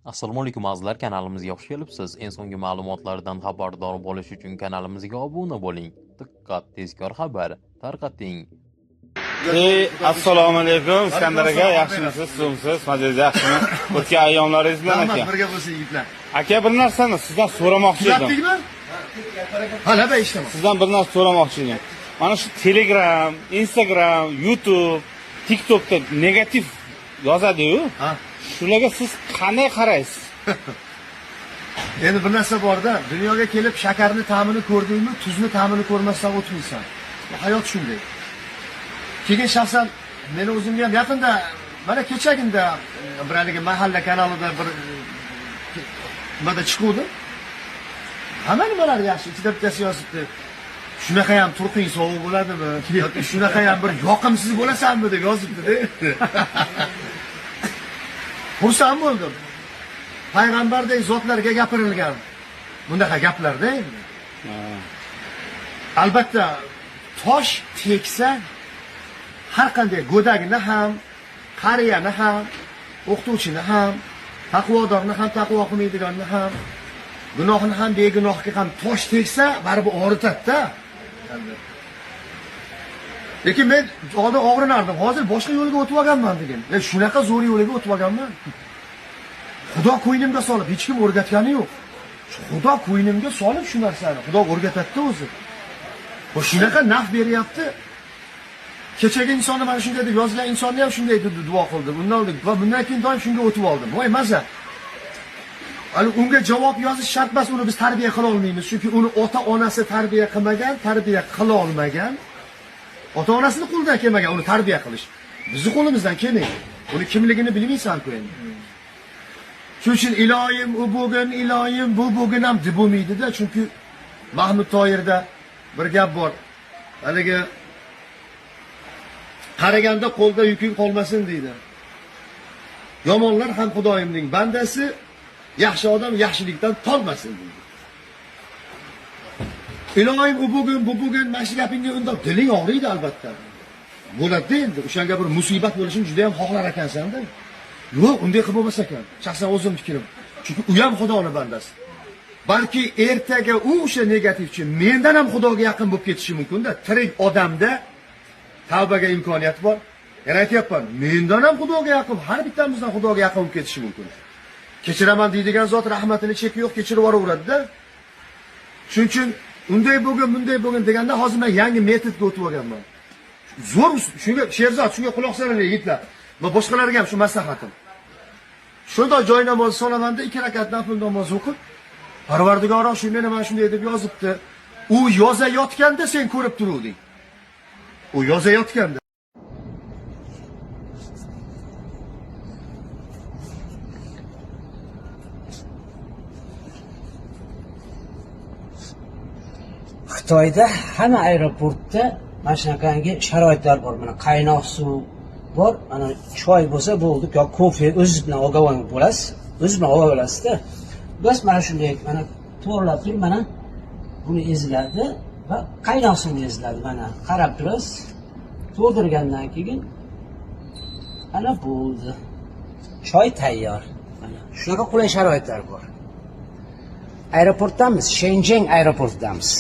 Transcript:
Assalomu alaykum azizlar, kanalimizga xush kelibsiz. En so'nggi ma'lumotlardan xabardor bo'lish uchun kanalimizga obuna bo'ling. Diqqat, tezkor xabar tarqating. Assalomu alaykum Iskandar aka, yaxshimisiz, sizmisiz, mazangiz yaxshimi? O'tgan ayyomlaringiz bilan aka. Birga bo'lsin yigitlar. Aka, bir narsani sizdan so'ramoqchi edim. Tushundingmi? G'alaba ishtimi? Sizdan bir narsa so'ramoqchi edim. Mana shu Telegram, Instagram, YouTube, TikTokda negativ yozadi-yu. Ha. Shularga siz qanday qaraysiz? Endi bir narsa borda, dunyoga kelib shakarni ta'mini ko'rdingmi, tuzni ta'mini ko'rmasdan o'tmaysan. Hayot shunday. Keyin shaxsan meni o'zimga ham yaqinda, mana kechaginda bir haligi mahalla kanalida bir nimada chiquvdi. Hamma nimalar yaxshi, ichida bittasi yozibdi. Shunaqa ham turqing sovuq bo'ladimi? Yoki shunaqa ham bir yoqimsiz bo'lasanmi deb yozibdi-da. Xursand bo'ldim. Payg'ambardek zotlarga gapirilgan bunaqa gaplarda endi. Albatta tosh teksa har qanday go'dagini ham, qariyani ham, o'qituvchini ham, taqvodorni ham, taqvo qilmaydiganni ham, gunohni ham, begunohga ham tosh teksa baribir og'ritadi-da. Lekin men oldin og'rinardim, hozir boshqa yo'lga o'tib olganman degan. Shunaqa zo'r yo'lga o'tib olganman. Xudo ko'ynimga solib, hech kim o'rgatgani yo'q. Xudo ko'ynimga solib shu narsani, Xudo o'rgatadi o'zi. Bu shunaqa naf beryapti. Kechagi insonni mana shunday deb yozgan insonni ham shunday deb duo qildim. Bundan keyin doim shunga o'tib oldim. Voy maza. Hali unga javob yozish shart emas, uni biz tarbiya qila olmaymiz. Chunki uni ota-onasi tarbiya qilmagan, tarbiya qila olmagan. Ota-onasini qo'lidan kelmagan uni tarbiya qilish. Bizni qo'limizdan kelmaydi. Uni kimligini bilmaysan-ku endi. Shuning uchun iloyim u bugun, iloyim bu bugun ham deb bo'lmaydi-da, chunki Mahmud Toyirda bir gap bor. Haligi qaraganda qo'lda yuking qolmasin deydi. Yomonlar ham Xudoyimning bandasi, yaxshi odam yaxshilikdan tolmasin deydi. Iloyim u bugun, bu bugun mana shu gapingga unda diling og'riydi albatta. Bo'ladi endi, o'shanga bir musibat bo'lishini juda ham xohlar ekansan-da. Yo'q, unday qilib bo'lmas ekan. Shaxsan o'zim fikrim. Chunki u ham Xudoning bandasi. Balki ertaga u o'sha negativchi mendan ham Xudoga yaqin bo'lib ketishi mumkin-da. Tirik odamda tavbaga imkoniyat bor. Yana aytyapman, mendan ham Xudoga yaqin, har bittamizdan Xudoga yaqin bo'lib ketishi mumkin. Kechiraman deydigan zot rahmatini cheki yo'q, kechirib yuboraveradi-da. Shuning uchun unday bo'lgan, bunday bo'lgan deganda hozir men yangi metodga o'tib olganman. Zo'r, shunga Sherzod, shunga quloq solinglar yigitlar. Va boshqalarga ham shu maslahatim. Shunday joy namozi solamanda 2 rakat nafl namoz o'qib, Parvardigoro shu meni mana shunday deb yozibdi. U yozayotganda sen ko'rib turuvding. U yozayotganda Xitoyda hamma aeroportda mana shunaqangi sharoitlar bor. Mana qaynoq suv bor, mana choy bo'lsa bo'ldi, yoki kofe o'zingiz bilan ogohlanib bo'lasiz. O'zingiz bilan olib olasizda. Biz mana shunday mana to'g'rilab turib, mana buni eziladi va qaynoq suvni eziladi. Mana qarab turasiz. To'ldirgandan keyin ana bo'ldi. Choy tayyor. Mana shunaqa qulay sharoitlar bor. Aeroportdamiz, Shenzhen aeroportidamiz.